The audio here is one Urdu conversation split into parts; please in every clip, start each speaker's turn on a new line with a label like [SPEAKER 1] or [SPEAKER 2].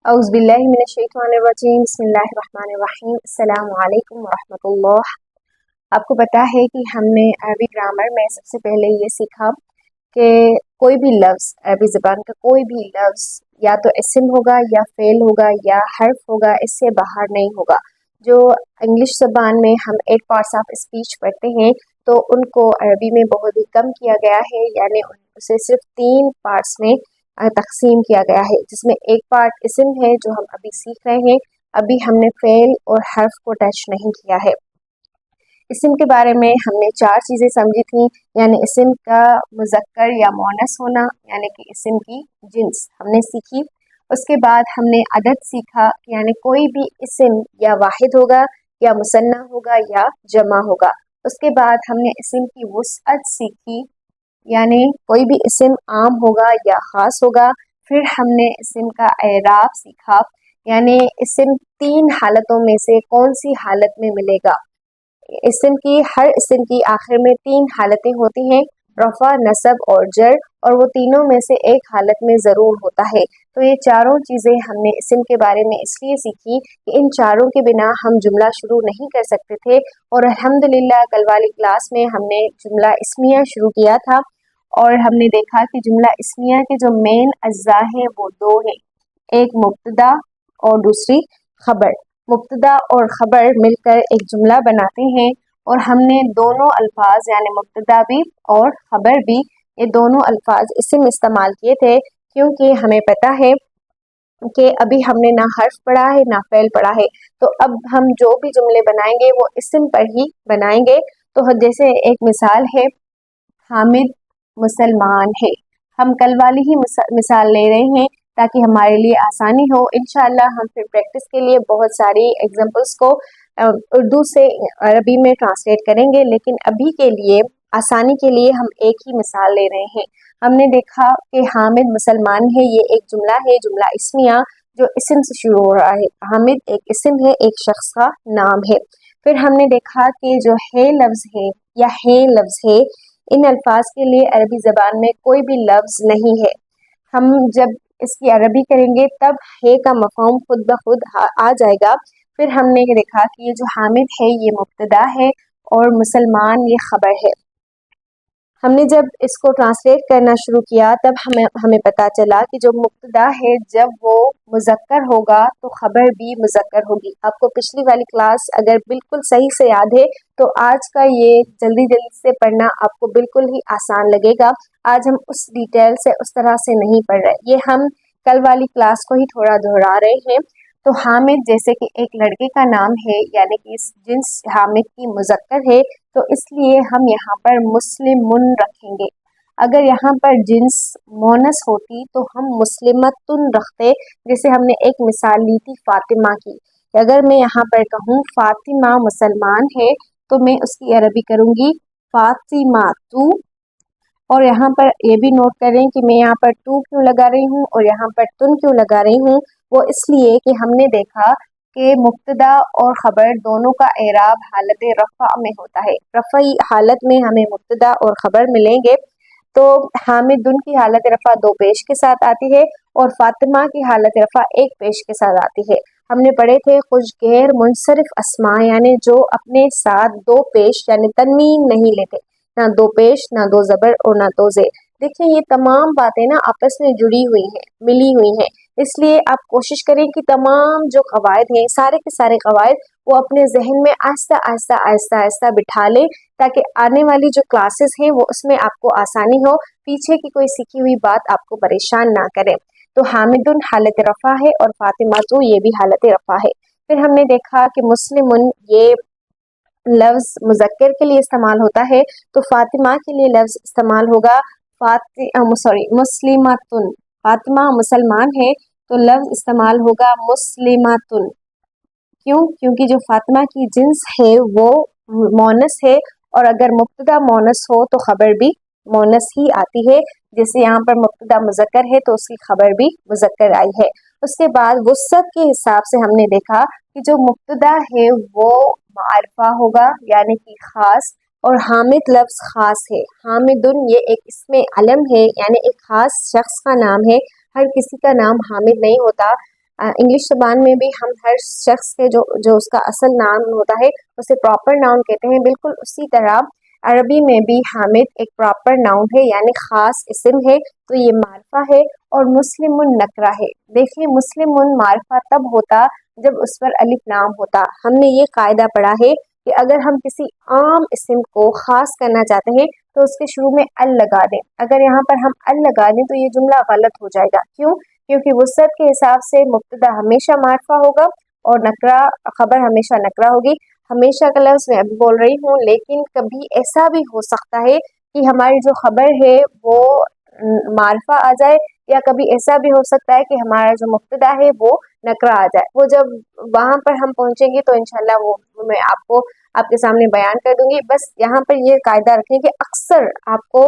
[SPEAKER 1] اعوذ باللہ من الشیطان الرجیم بسم اللہ الرحمن الرحیم السلام علیکم ورحمۃ اللہ۔ آپ کو پتہ ہے کہ ہم نے عربی گرامر میں سب سے پہلے یہ سیکھا کہ کوئی بھی لفظ، عربی زبان کا کوئی بھی لفظ یا تو اسم ہوگا یا فعل ہوگا یا حرف ہوگا، اس سے باہر نہیں ہوگا۔ جو انگلش زبان میں ہم 8 پارٹس آف اسپیچ پڑھتے ہیں تو ان کو عربی میں بہت ہی کم کیا گیا ہے، یعنی اسے صرف 3 پارٹس میں تقسیم کیا گیا ہے، جس میں ایک پارٹ اسم ہے جو ہم ابھی سیکھ رہے ہیں۔ ابھی ہم نے فعل اور حرف کو ٹچ نہیں کیا ہے۔ اسم کے بارے میں ہم نے 4 چیزیں سمجھی تھیں، یعنی اسم کا مذکر یا مؤنث ہونا، یعنی کہ اسم کی جنس ہم نے سیکھی۔ اس کے بعد ہم نے عدد سیکھا، یعنی کوئی بھی اسم یا واحد ہوگا یا مثنیٰ ہوگا یا جمع ہوگا۔ اس کے بعد ہم نے اسم کی وسعت سیکھی، یعنی کوئی بھی اسم عام ہوگا یا خاص ہوگا۔ پھر ہم نے اسم کا اعراب سیکھا، یعنی اسم 3 حالتوں میں سے کون سی حالت میں ملے گا۔ ہر اسم کی آخر میں 3 حالتیں ہوتی ہیں، رفع، نصب اور جر، اور وہ تینوں میں سے ایک حالت میں ضرور ہوتا ہے۔ تو یہ چاروں چیزیں ہم نے اسم کے بارے میں اس لیے سیکھی کہ ان چاروں کے بنا ہم جملہ شروع نہیں کر سکتے تھے، اور الحمدللہ کل والی کلاس میں ہم نے جملہ اسمیہ شروع کیا تھا، اور ہم نے دیکھا کہ جملہ اسمیہ کے جو مین اجزاء ہیں وہ 2 ہیں، ایک مبتدا اور دوسری خبر۔ مبتدا اور خبر مل کر ایک جملہ بناتے ہیں، اور ہم نے دونوں الفاظ یعنی مبتدا بھی اور خبر بھی، یہ دونوں الفاظ اسم استعمال کیے تھے، کیونکہ ہمیں پتہ ہے کہ ابھی ہم نے نہ حرف پڑھا ہے نہ فعل پڑھا ہے، تو اب ہم جو بھی جملے بنائیں گے وہ اسم پر ہی بنائیں گے۔ تو جیسے ایک مثال ہے، حامد مسلمان ہے۔ ہم کل والی ہی مثال لے رہے ہیں تاکہ ہمارے لیے آسانی ہو۔ انشاءاللہ ہم پھر پریکٹس کے لیے بہت ساری ایگزامپلس کو اردو سے عربی میں ٹرانسلیٹ کریں گے، لیکن ابھی کے لیے آسانی کے لیے ہم ایک ہی مثال لے رہے ہیں۔ ہم نے دیکھا کہ حامد مسلمان ہے، یہ ایک جملہ ہے، جملہ اسمیہ جو اسم سے شروع ہو رہا ہے۔ حامد ایک اسم ہے، ایک شخص کا نام ہے۔ پھر ہم نے دیکھا کہ جو ہے لفظ ہے یا ہے لفظ ہے، ان الفاظ کے لیے عربی زبان میں کوئی بھی لفظ نہیں ہے۔ ہم جب اس کی عربی کریں گے تب ہے کا مفہوم خود بخود آ جائے گا۔ پھر ہم نے دیکھا کہ یہ جو حامد ہے یہ مبتدا ہے اور مسلمان یہ خبر ہے۔ ہم نے جب اس کو ٹرانسلیٹ کرنا شروع کیا تب ہمیں پتہ چلا کہ جو مبتدا ہے جب وہ مذکر ہوگا تو خبر بھی مذکر ہوگی۔ آپ کو پچھلی والی کلاس اگر بالکل صحیح سے یاد ہے تو آج کا یہ جلدی سے پڑھنا آپ کو بالکل ہی آسان لگے گا۔ آج ہم اس ڈیٹیل سے اس طرح سے نہیں پڑھ رہے، یہ ہم کل والی کلاس کو ہی تھوڑا دہرا رہے ہیں۔ تو حامد جیسے کہ ایک لڑکے کا نام ہے، یعنی کہ اس جنس حامد کی مذکر ہے، تو اس لیے ہم یہاں پر مسلمن رکھیں گے۔ اگر یہاں پر جنس مونس ہوتی تو ہم مسلمتن رکھتے، جیسے ہم نے ایک مثال لی تھی فاطمہ کی۔ اگر میں یہاں پر کہوں فاطمہ مسلمان ہے تو میں اس کی عربی کروں گی فاطمہ تو، اور یہاں پر یہ بھی نوٹ کریں کہ میں یہاں پر تو کیوں لگا رہی ہوں اور یہاں پر تن کیوں لگا رہی ہوں، وہ اس لیے کہ ہم نے دیکھا کہ مبتدا اور خبر دونوں کا اعراب حالت رفع میں ہوتا ہے۔ رفعی حالت میں ہمیں مبتدا اور خبر ملیں گے، تو حامدن کی حالت رفع 2 پیش کے ساتھ آتی ہے اور فاطمہ کی حالت رفع 1 پیش کے ساتھ آتی ہے۔ ہم نے پڑھے تھے کچھ غیر منصرف اسماء، یعنی جو اپنے ساتھ 2 پیش یعنی تنوین نہیں لیتے، نہ 2 پیش، نہ 2 زبر اور نہ 2 زیر۔ دیکھیں یہ تمام باتیں نا آپس میں جڑی ہوئی ہیں، ملی ہوئی ہیں، اس لیے آپ کوشش کریں کہ تمام جو قواعد ہیں، سارے کے سارے قواعد وہ اپنے ذہن میں آہستہ آہستہ بٹھا لیں، تاکہ آنے والی جو کلاسز ہیں وہ اس میں آپ کو آسانی ہو، پیچھے کی کوئی سیکھی ہوئی بات آپ کو پریشان نہ کرے۔ تو حامدن حالت رفع ہے اور فاطمہ تو یہ بھی حالت رفع ہے۔ پھر ہم نے دیکھا کہ مسلمن یہ لفظ مذکر کے لیے استعمال ہوتا ہے، تو فاطمہ کے لیے لفظ استعمال ہوگا مسلمتن۔ فاطمہ مسلمان ہے تو لفظ استعمال ہوگا مسلمتن۔ کیونکہ جو فاطمہ کی جنس ہے وہ مونس ہے، اور اگر مبتدا مونس ہو تو خبر بھی مونس ہی آتی ہے، جیسے یہاں پر مبتدا مذکر ہے تو اس کی خبر بھی مذکر آئی ہے۔ اس کے بعد وسعت کے حساب سے ہم نے دیکھا کہ جو مبتدا ہے وہ معرفہ ہوگا یعنی کہ خاص، اور حامد لفظ خاص ہے۔ حامدن یہ ایک اسم علم ہے، یعنی ایک خاص شخص کا نام ہے، ہر کسی کا نام حامد نہیں ہوتا۔ انگلش زبان میں بھی ہم ہر شخص کے جو اس کا اصل نام ہوتا ہے اسے پراپر ناؤن کہتے ہیں، بالکل اسی طرح عربی میں بھی حامد ایک پراپر ناؤن ہے، یعنی خاص اسم ہے، تو یہ معرفہ ہے۔ اور مسلم نکرہ ہے۔ دیکھیں مسلم معرفہ تب ہوتا جب اس پر الف لام ہوتا۔ ہم نے یہ قاعدہ پڑھا ہے کہ اگر ہم کسی عام اسم کو خاص کرنا چاہتے ہیں تو اس کے شروع میں ال لگا دیں۔ اگر یہاں پر ہم ال لگا دیں تو یہ جملہ غلط ہو جائے گا، کیوں؟ کیونکہ وسعت کے حساب سے مبتدا ہمیشہ معرفہ ہوگا اور نکرہ خبر ہمیشہ نکرہ ہوگی۔ ہمیشہ کا لفظ میں ابھی بول رہی ہوں، لیکن کبھی ایسا بھی ہو سکتا ہے کہ ہماری جو خبر ہے وہ معرفہ آ جائے، یا کبھی ایسا بھی ہو سکتا ہے کہ ہمارا جو مبتدا ہے وہ نکرہ آ جائے۔ وہ جب وہاں پر ہم پہنچیں گے تو انشاءاللہ وہ میں آپ کے سامنے بیان کر دوں گی۔ بس یہاں پر یہ قاعدہ رکھیں کہ اکثر آپ کو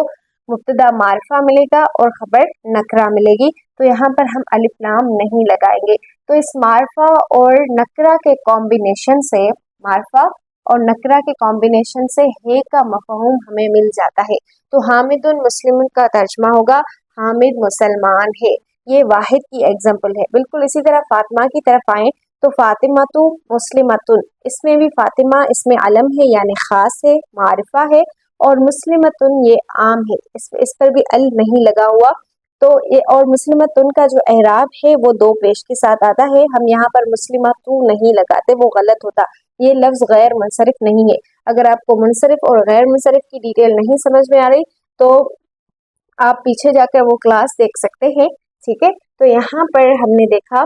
[SPEAKER 1] مبتدا معرفہ ملے گا اور خبر نکرہ ملے گی، تو یہاں پر ہم الف لام نہیں لگائیں گے۔ تو اس معرفہ اور نکرہ کے کمبینیشن سے، معرفہ اور نکرہ کے کمبینیشن سے ہے کا مفہوم ہمیں مل جاتا ہے۔ تو حامد مسلم کا ترجمہ ہوگا حامد مسلمان ہے۔ یہ واحد کی ایگزامپل ہے۔ بالکل اسی طرح فاطمہ کی طرف آئیں تو فاطمہ تو مسلمتن، اس میں بھی فاطمہ اس میں علم ہے یعنی خاص ہے، معرفہ ہے، اور مسلمتن یہ عام ہے، اس پر بھی ال نہیں لگا ہوا۔ تو یہ اور مسلمتن کا جو اعراب ہے وہ دو پیش کے ساتھ آتا ہے، ہم یہاں پر مسلمتو نہیں لگاتے، وہ غلط ہوتا۔ یہ لفظ غیر منصرف نہیں ہے۔ اگر آپ کو منصرف اور غیر منصرف کی ڈیٹیل نہیں سمجھ میں آ رہی تو آپ پیچھے جا کر وہ کلاس دیکھ سکتے ہیں، ٹھیک ہے؟ تو یہاں پر ہم نے دیکھا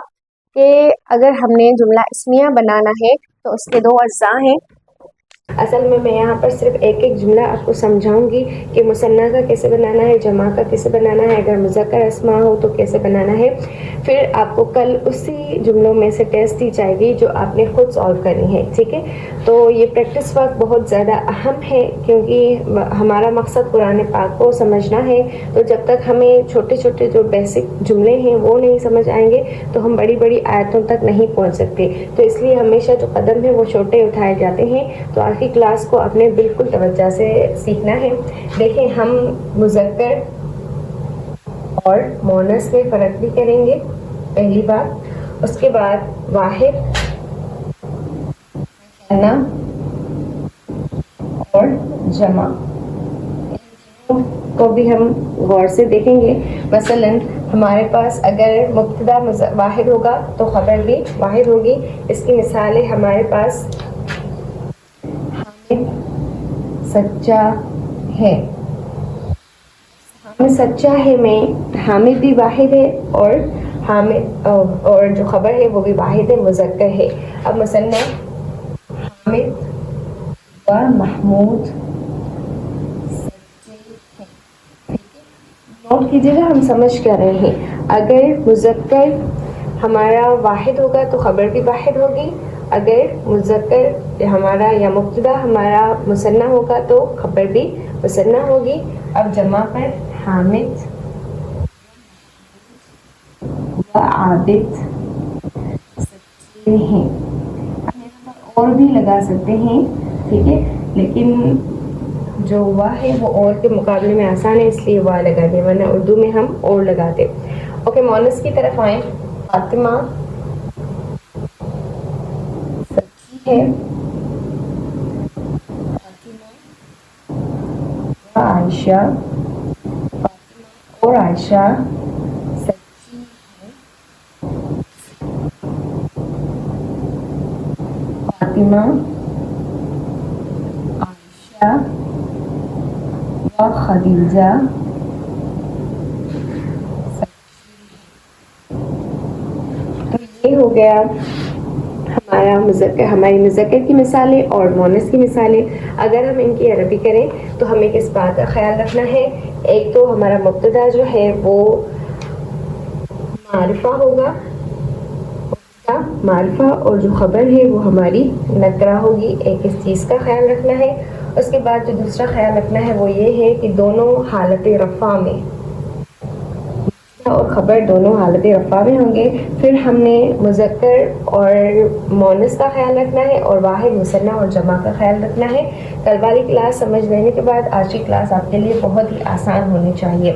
[SPEAKER 1] کہ اگر ہم نے جملہ اسمیہ بنانا ہے تو اس کے دو اجزاء ہیں۔ اصل میں یہاں پر صرف ایک ایک جملہ آپ کو سمجھاؤں گی کہ مثنیٰ کا کیسے بنانا ہے، جمع کا کیسے بنانا ہے، اگر مذکر اسماء ہو تو کیسے بنانا ہے۔ پھر آپ کو کل اسی جملوں میں سے ٹیسٹ دی جائے گی جو آپ نے خود سالو کرنی ہے، ٹھیک ہے؟ تو یہ پریکٹس وقت بہت زیادہ اہم ہے کیونکہ ہمارا مقصد قرآن پاک کو سمجھنا ہے، تو جب تک ہمیں چھوٹے چھوٹے جو بیسک جملے ہیں وہ نہیں سمجھ آئیں گے تو ہم بڑی بڑی آیتوں تک نہیں پہنچ سکتے۔ تو اس لیے ہمیشہ جو قدم ہے وہ چھوٹے اٹھائے جاتے ہیں۔ تو آج کی کلاس کو آپ نے بالکل توجہ سے سیکھنا ہے۔ دیکھیں ہم مذکر اور مؤنث میں فرق بھی کریں گے، پہلی بات۔ اس کے بعد واحد اور جمع کو بھی ہم غور سے دیکھیں گے۔ مثلا ہمارے پاس اگر مبتدا واحد ہوگا تو خبر بھی واحد ہوگی۔ اس کی مثالیں ہمارے پاس حامد سچا ہے، حامد سچا ہے میں حامد بھی واحد ہے اور حامد اور جو خبر ہے وہ بھی واحد ہے، مذکر ہے۔ اب مثلا حامد و محمود نوٹ کیجیے گا ہم سمجھ کر رہے ہیں۔ اگر مذکر ہمارا واحد ہوگا تو خبر بھی واحد ہوگی، اگر مذکر ہمارا یا مبتدا ہمارا مثنیٰ ہوگا تو خبر بھی مثنیٰ ہوگی۔ اب جمع پر حامد و عابد سچے ہیں، اور بھی لگا سکتے ہیں، ٹھیک ہے؟ لیکن جو واہ ہے وہ اور کے مقابلے میں آسان ہے، اس لیے واہ لگا دیں، ورنہ اردو میں ہم اور لگاتے۔ اوکے، مؤنث کی طرف آئیں۔ فاطمہ سچی ہے، فاطمہ عائشہ، فاطمہ اور عائشہ سچی ہے، فاطمہ عائشہ و خدیجہ سچی ہے۔ تو یہ ہو گیا ہمارا مذکر، ہماری مذکر کی مثالیں اور مؤنث کی مثالیں۔ اگر ہم ان کی عربی کریں تو ہمیں کس بات کا خیال رکھنا ہے؟ ایک تو ہمارا مبتدا جو ہے وہ معرفہ ہوگا، معرفہ، اور جو خبر ہے وہ ہماری نکرہ ہوگی، ایک اس چیز کا خیال رکھنا ہے۔ اس کے بعد جو دوسرا خیال رکھنا ہے وہ یہ ہے کہ دونوں حالت رفع میں اور خبر دونوں حالت رفع میں ہوں گے۔ پھر ہم نے مذکر اور مؤنث کا خیال رکھنا ہے، اور واحد، مثنیٰ اور جمع کا خیال رکھنا ہے۔ کل والی کلاس سمجھ لینے کے بعد آج کی کلاس آپ کے لیے بہت ہی آسان ہونی چاہیے۔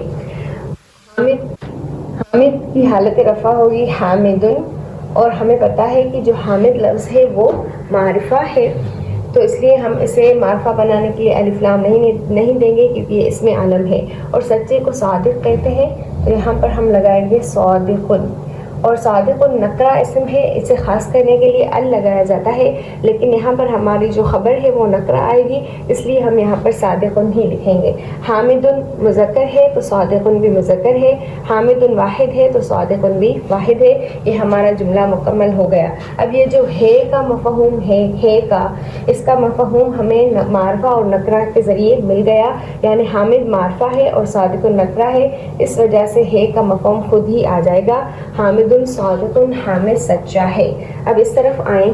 [SPEAKER 1] حامد کی حالت رفع ہوگی حامدن، اور ہمیں پتہ ہے کہ جو حامد لفظ ہے وہ معرفہ ہے، تو اس لیے ہم اسے معرفہ بنانے کے لیے الف لام نہیں دیں گے کیونکہ یہ اسم علم ہے. اور سچے کو صادق کہتے ہیں، تو یہاں پر ہم لگائیں گے صادق. اور صادق نکرہ اسم ہے، اسے خاص کرنے کے لیے ال لگایا جاتا ہے، لیکن یہاں پر ہماری جو خبر ہے وہ نکرہ آئے گی، اس لیے ہم یہاں پر صادق ہی لکھیں گے. حامد مذکر ہے تو صادق بھی مذکر ہے، حامد واحد ہے تو صادق بھی واحد ہے. یہ ہمارا جملہ مکمل ہو گیا. اب یہ جو ہے کا مفہوم ہے کا، اس کا مفہوم ہمیں معرفہ اور نکرہ کے ذریعے مل گیا، یعنی حامد معرفہ ہے اور صادق نکرہ ہے، اس وجہ سے ہے کا مفہوم خود ہی آ جائے گا. حامد صادق، حامد سچا ہے. اب اس طرف آئیں،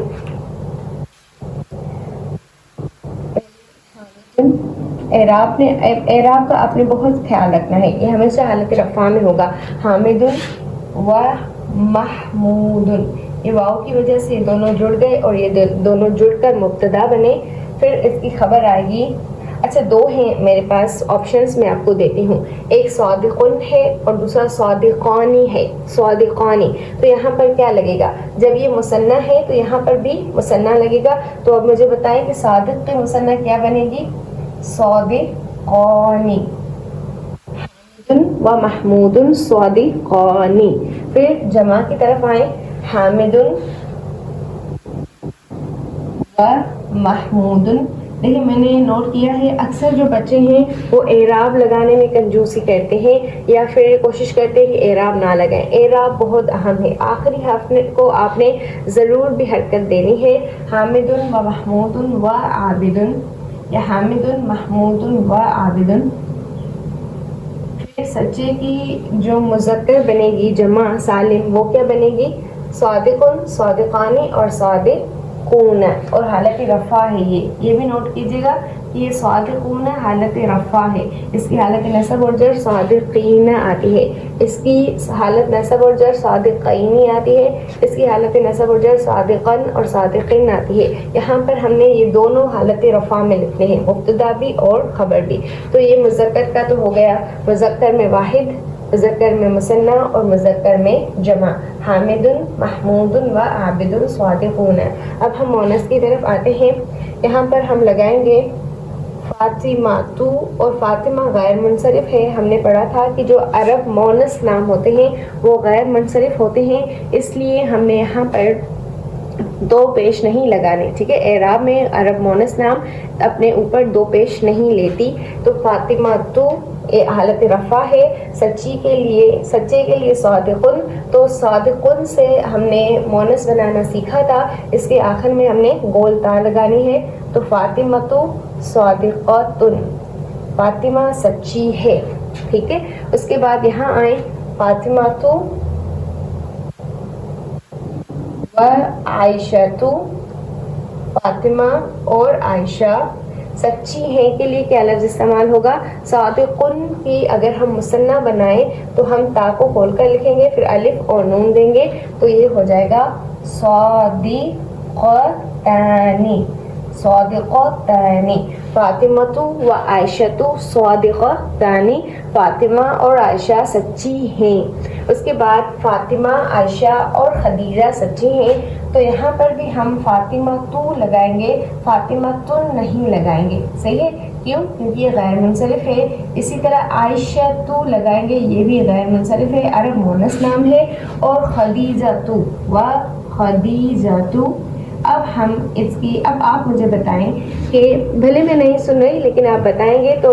[SPEAKER 1] اعراب کا آپ نے بہت خیال رکھنا ہے، یہ ہمیشہ حالت رفع میں ہوگا. حامد و محمود، یہ واو کی وجہ سے دونوں جڑ گئے اور یہ دونوں جڑ کر مبتدا بنے. پھر اس کی خبر آئے گی. اچھا دو ہیں میرے پاس آپشنز، میں آپ کو دیتی ہوں. ایک صادقن ہے اور دوسرا صادقانی ہے. صادقانی، تو یہاں پر کیا لگے گا؟ جب یہ مثنیٰ ہے تو یہاں پر بھی مثنیٰ لگے گا. تو اب مجھے بتائیں کہ صادق کی مثنیٰ کیا بنے گی؟ صادقانی. و محمود صادقانی. پھر جمع کی طرف آئیں، حامد و محمود. دیکھیں میں نے نوٹ کیا ہے اکثر جو بچے ہیں وہ اعراب لگانے میں کنجوسی کرتے ہیں یا پھر کوشش کرتے ہیں کہ اعراب نہ لگائیں. اعراب بہت اہم ہے، آخری حرف کو آپ نے ضرور بھی حرکت دینی ہے. حامد و محمود و عابد، یا حامد محمود و عابد. پھر سچے کی جو مذکر بنے گی جمع سالم، وہ کیا بنے گی؟ صادقن، صادقانی اور صادقون. اور حالت رفع ہے، یہ بھی نوٹ کیجیے گا کہ یہ صادقون حالت رفع ہے. اس کی حالت نصب اور جر صادقین آتی ہے، اس کی حالت نصب اور جر صادقین آتی ہے، اس کی حالت نصب اور جر صادقن اور صادقین آتی ہے. یہاں پر ہم نے یہ دونوں حالت رفع میں لکھنے ہیں، مبتدا بھی اور خبر بھی. تو یہ مذکر کا تو ہو گیا، مذکر میں واحد، مذکر میں مثنیٰ اور مذکر میں جمع. حامد محمود و عابد صادقون. اب ہم مؤنث کی طرف آتے ہیں. یہاں پر ہم لگائیں گے فاطمہ تو، اور فاطمہ غیر منصرف ہے. ہم نے پڑھا تھا کہ جو عرب مؤنث نام ہوتے ہیں وہ غیر منصرف ہوتے ہیں، اس لیے ہم نے یہاں پر دو پیش نہیں لگانے. ٹھیک ہے، اعراب میں عرب مؤنث نام اپنے اوپر دو پیش نہیں لیتی. تو فاطمہ تو حالت رفع ہے. سچے کے لیے صادقن، تو صادقن سے ہم نے مؤنث بنانا سیکھا تھا، اس کے آخر میں ہم نے گول تا لگانی ہے. تو فاطمہ تو صادقاتن، فاطمہ سچی ہے. ٹھیک ہے، اس کے بعد یہاں آئیں، فاطمہ تو و عائشہ تو، فاطمہ اور عائشہ سچی ہیں کے لیے کیا لفظ استعمال ہوگا؟ صادقن کی اگر ہم مثنیٰ بنائیں تو ہم تا کو کھول کر لکھیں گے، پھر الف اور نون دیں گے، تو یہ ہو جائے گا صادقتانی. صادقتانی. فاطمہ و عائشہ صادقتانی، فاطمہ اور عائشہ سچی ہیں. اس کے بعد فاطمہ، عائشہ اور خدیجہ سچی ہیں. تو یہاں پر بھی ہم فاطمہ تو لگائیں گے، فاطمہ تن نہیں لگائیں گے. صحیح ہے، کیوں؟ کیونکہ یہ غیر منصرف ہے. اسی طرح عائشہ تو لگائیں گے، یہ بھی غیر منصرف ہے، عرب مؤنث نام ہے. اور خدیجہ تو و خدیجہ تو. اب آپ مجھے بتائیں کہ بھلے میں نہیں سن رہی لیکن آپ بتائیں گے تو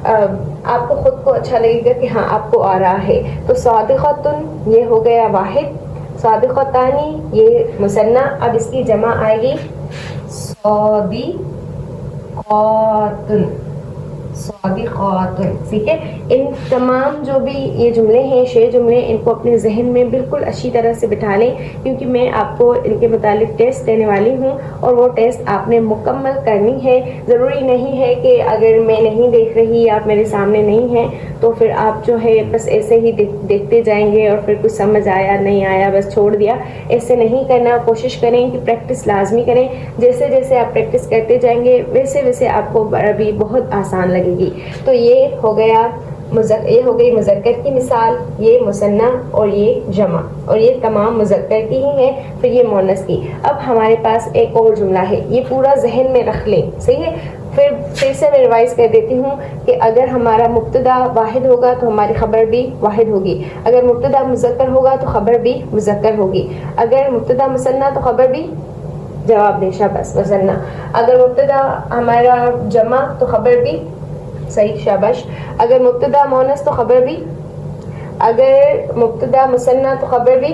[SPEAKER 1] آپ کو خود کو اچھا لگے گا کہ ہاں آپ کو آ رہا ہے. تو صادقتن یہ ہو گیا واحد، صادقتانی یہ مثنیٰ. اب اس کی جمع آئے گی صادقاتن. صادقاتن. ٹھیک ہے، ان تمام جو بھی یہ جملے ہیں، 6 جملے، ان کو اپنے ذہن میں بالکل اچھی طرح سے بٹھا لیں، کیونکہ میں آپ کو ان کے متعلق ٹیسٹ دینے والی ہوں اور وہ ٹیسٹ آپ نے مکمل کرنی ہے. ضروری نہیں ہے کہ اگر میں نہیں دیکھ رہی، آپ میرے سامنے نہیں ہیں تو پھر آپ جو ہے بس ایسے ہی دیکھتے جائیں گے اور پھر کچھ سمجھ آیا نہیں آیا بس چھوڑ دیا. ایسے نہیں کرنا. کوشش کریں کہ پریکٹس لازمی کریں. جیسے جیسے آپ پریکٹس کرتے جائیں گے ویسے ویسے آپ کو بھی بہت آسان لگے گی. تو یہ ہو گیا یہ ہو گئی مذکر کی مثال، یہ مثنیٰ اور یہ جمع، اور یہ تمام مذکر کی ہی ہیں، پھر یہ مؤنث کی۔ اب ہمارے پاس ایک اور جملہ ہے، یہ پورا ذہن میں رکھ لیں، صحیح ہے؟ پھر سے میں ریوائز کر دیتی ہوں کہ اگر ہمارا مبتدا واحد ہوگا تو ہماری خبر بھی واحد ہوگی، اگر مبتدا مذکر ہوگا تو خبر بھی مذکر ہوگی، اگر مبتدا مثنیٰ تو خبر بھی، جواب دیں شاباش، مثنیٰ، اگر مبتدا ہمارا جمع تو خبر بھی، صحیح شاباش، اگر مبتدا مؤنث تو خبر بھی، اگر مبتدا مثنیٰ تو خبر بھی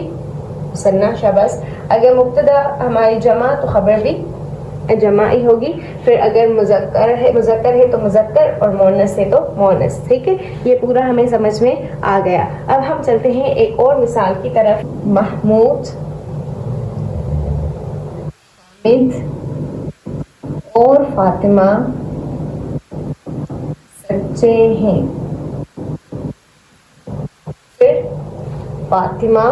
[SPEAKER 1] مثنیٰ، شاباش، اگر مبتدا ہماری جمع تو خبر بھی جمع ہی ہوگی، پھر اگر مذکر ہے تو مذکر اور مؤنث ہے تو مؤنث، ٹھیک ہے؟ یہ پورا ہمیں سمجھ میں آ گیا۔ اب ہم چلتے ہیں ایک اور مثال کی طرف۔ محمود، حامد اور فاطمہ سچے ہیں، پھر فاطمہ،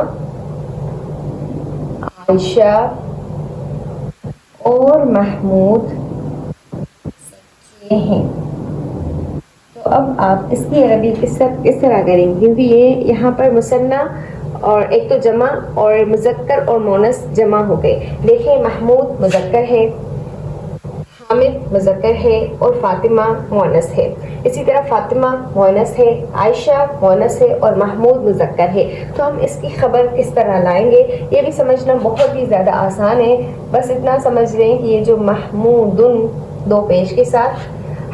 [SPEAKER 1] عائشہ اور محمود سچے ہیں۔ تو اب آپ اس کی عربی کس طرح کریں گے؟ کیونکہ یہ یہاں پر مثنیٰ اور ایک تو جمع اور مذکر اور مؤنث جمع ہو گئے۔ دیکھیں، محمود مذکر ہے، حامد مذکر ہے اور فاطمہ مؤنث ہے، اسی طرح فاطمہ مؤنث ہے، عائشہ مؤنث ہے اور محمود مذکر ہے۔ تو ہم اس کی خبر کس طرح لائیں گے؟ یہ بھی سمجھنا بہت ہی زیادہ آسان ہے، بس اتنا سمجھ لیں کہ یہ جو محمودن دو پیش کے ساتھ،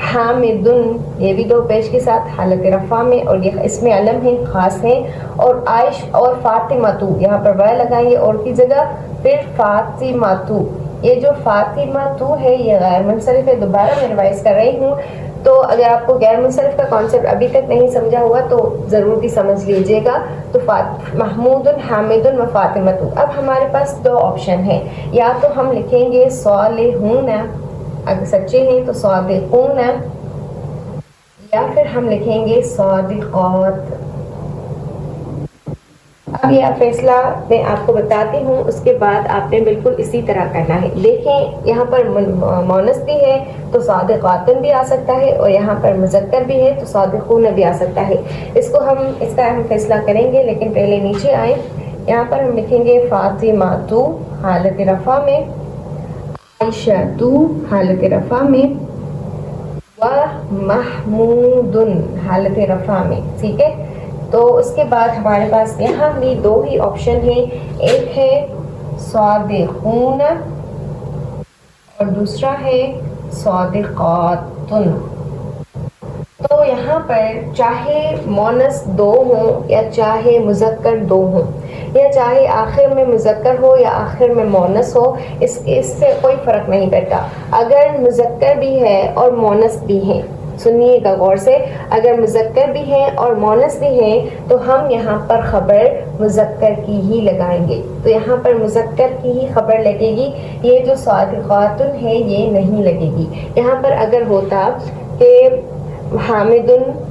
[SPEAKER 1] حامدن یہ بھی دو پیش کے ساتھ حالت رفع میں، اور یہ اس میں علم ہیں، خاص ہیں، اور عائش اور فاطمہ یہاں پر وہ لگائیں گے اور کی جگہ، پھر فاطمہ، یہ جو فاطمہ ہے یہ غیر منصرف ہے۔ دوبارہ میں ریوائز کر رہی ہوں، تو اگر آپ کو غیر منصرف کا کانسیپٹ ابھی تک نہیں سمجھا ہوا تو ضرور بھی سمجھ لیجئے گا۔ تو محمود، حامد و فاطمہ۔ اب ہمارے پاس دو آپشن ہیں، یا تو ہم لکھیں گے صالحون، اگر سچے ہیں تو صادقون، یا پھر ہم لکھیں گے صادقات۔ اب یہ فیصلہ میں آپ کو بتاتی ہوں، اس کے بعد آپ نے بالکل اسی طرح کرنا ہے۔ دیکھیں، یہاں پر مؤنث بھی ہے تو صادقاتن بھی آ سکتا ہے، اور یہاں پر مذکر بھی ہے تو صادقون بھی آ سکتا ہے۔ اس کا ہم فیصلہ کریں گے، لیکن پہلے نیچے آئیں۔ یہاں پر ہم لکھیں گے فاطمہ حالت رفع میں، عائشہ حالت رفع میں، و محمود حالت رفع میں، ٹھیک ہے؟ تو اس کے بعد ہمارے پاس یہاں بھی دو ہی آپشن ہیں، ایک ہے صادقون اور دوسرا ہے صادقاتن۔ تو یہاں پر چاہے مؤنث دو ہوں یا چاہے مذکر دو ہوں، یا چاہے آخر میں مذکر ہو یا آخر میں مؤنث ہو، اس سے کوئی فرق نہیں پڑتا۔ اگر مذکر بھی ہے اور مؤنث بھی ہیں، سنیے گا غور سے، اگر مذکر بھی ہیں اور مؤنث بھی ہیں تو ہم یہاں پر خبر مذکر کی ہی لگائیں گے، تو یہاں پر مذکر کی ہی خبر لگے گی، یہ جو صادقاتن ہے یہ نہیں لگے گی۔ یہاں پر اگر ہوتا کہ حامد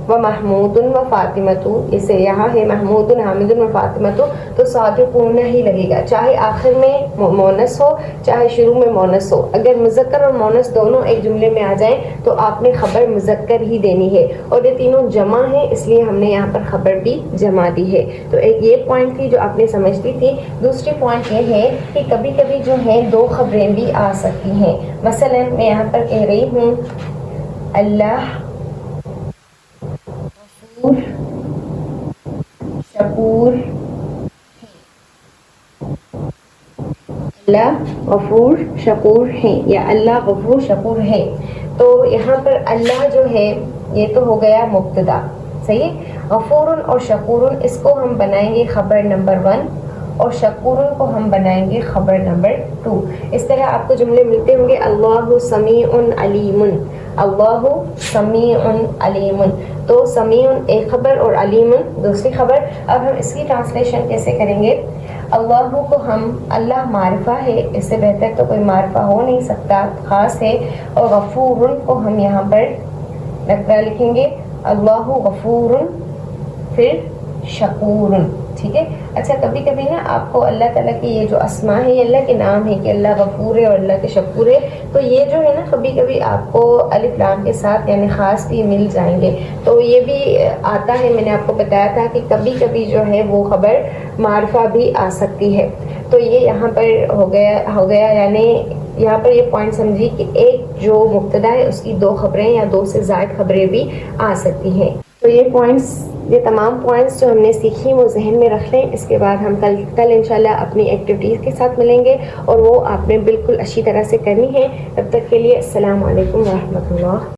[SPEAKER 1] و محمود و فاطمہ، اسے یہاں ہے محمود حامد و فاطمہ، تو صادقون ہی لگے گا، چاہے آخر میں مؤنث ہو چاہے شروع میں مؤنث ہو۔ اگر مذکر اور مؤنث دونوں ایک جملے میں آ جائیں تو آپ نے خبر مذکر ہی دینی ہے، اور یہ تینوں جمع ہیں اس لیے ہم نے یہاں پر خبر بھی جمع دی ہے۔ تو ایک یہ پوائنٹ تھی جو آپ نے سمجھتی تھی۔ دوسری پوائنٹ یہ ہے کہ کبھی کبھی جو ہے دو خبریں بھی آ سکتی ہیں۔ مثلا میں یہاں پر کہہ رہی ہوں اللہ شکور، اللہ غفور شکور ہے، یا اللہ غفور شکور ہے، تو یہاں پر اللہ جو ہے یہ تو ہو گیا مبتدا، صحیح ہے؟ غفور اور شکور اس کو ہم بنائیں گے خبر نمبر 1، اور شکور کو ہم بنائیں گے خبر نمبر 2۔ اس طرح آپ کو جملے ملتے ہوں گے، اللہ سمیع علیم، اللہ سمیع علیم، تو سمیع ایک خبر اور علیم دوسری خبر۔ اب ہم اس کی ٹرانسلیشن کیسے کریں گے؟ اللہ کو ہم، اللہ معرفہ ہے، اس سے بہتر تو کوئی معرفہ ہو نہیں سکتا، خاص ہے، اور غفور کو ہم یہاں پر نکرہ لکھیں گے، اللہ غفور پھر شکور،
[SPEAKER 2] ٹھیک ہے. اچھا کبھی کبھی نا آپ کو اللہ تعالیٰ کی یہ جو اسماء ہے یہ اللہ کے نام ہے کہ اللہ غفور ہے اور اللہ کے شکور ہے, تو یہ جو ہے نا کبھی کبھی آپ کو الف لام کے ساتھ یعنی خاص بھی مل جائیں گے. تو یہ بھی آتا ہے, میں نے آپ کو بتایا تھا کہ کبھی کبھی جو ہے وہ خبر معرفہ بھی آ سکتی ہے. تو یہ یہاں پر ہو گیا یعنی یہاں پر یہ پوائنٹ سمجھی کہ ایک جو مبتدا ہے اس کی دو خبریں یا دو سے زائد خبریں بھی آ سکتی ہیں. تو یہ تمام پوائنٹس جو ہم نے سیکھی وہ ذہن میں رکھ لیں. اس کے بعد ہم کل انشاءاللہ اپنی ایکٹیویٹیز کے ساتھ ملیں گے اور وہ آپ نے بالکل اچھی طرح سے کرنی ہے. تب تک کے لیے السلام علیکم ورحمۃ اللہ.